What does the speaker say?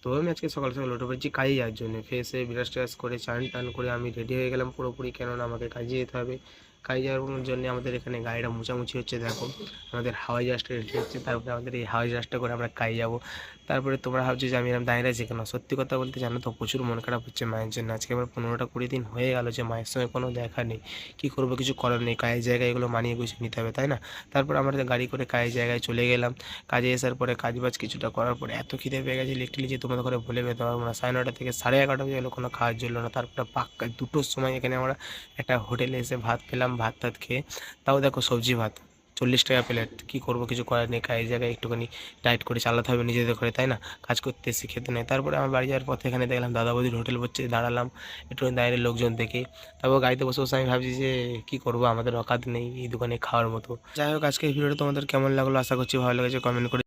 তো আমি আজকে সকাল সকাল উঠে পড়েছি কাজে যাওয়ার জন্য, ফ্রেশ হয়ে ব্রাশ ট্রাশ করে চান টান করে আমি রেডি হয়ে গেলাম পুরোপুরি, কেননা আমাকে কাজে যেতে হবে। কাজে যাওয়ার জন্য আমাদের এখানে গাড়িটা মোছামুছি হচ্ছে, দেখো আমাদের হাওয়াই জাহাজটা রেডি হচ্ছে, তারপরে আমাদের এই হাওয়াই জাহাজটা করে আমরা কাজে যাবো। তারপরে তোমরা ভাবছো যে আমি এরকম দাঁড়িয়ে আছি কেন, সত্যি কথা বলতে জানো তো প্রচুর মন খারাপ হচ্ছে মায়ের জন্য। আজকে আবার 15টা 20 দিন হয়ে গেল যে মায়ের সঙ্গে কোনো দেখা নেই। কী করবো, কিছু করার নেই, কাজের জায়গায় এগুলো মানিয়ে গুছিয়ে নিতে হবে, তাই না? তারপর আমরা গাড়ি করে কাজের জায়গায় চলে গেলাম। কাজে আসার পরে কাজবাজ কিছুটা করার পরে এত খিদে পেয়ে গেছে লিটারালি যে তোমাদের ঘরে বলে বেরোতে পারবো না। 9:30 থেকে 11:30 বেজে গেলো, কোনো খাওয়ার জন্য না। তারপরে পাক্কা 2টোর সময় এখানে আমরা একটা হোটেলে এসে ভাত পেলাম। ভাত টাত খেয়ে, তাও দেখো সবজি ভাত, 40 টাকা প্লেট। কী করবো, কিছু করার নেই, কাজের জায়গায় একটুখানি ডায়েট করে চালাতে হবে নিজেদের করে, তাই না? কাজ করতে এসে খেতে নেই। তারপরে আমার বাড়ি যাওয়ার পথে এখানে দেখলাম দাদা বৌদির হোটেল হচ্ছে, দাঁড়ালাম একটু দাঁড়িয়ে লোকজন দেখে। তারপর গাড়িতে বসে বসে আমি ভাবছি যে কী করবো, আমাদের অকাত নেই এই দোকানে খাওয়ার মতো। যাই হোক, আজকে এই ভিডিওটা তোমাদের কেমন লাগলো আশা করছি ভালো লেগেছে, কমেন্ট করে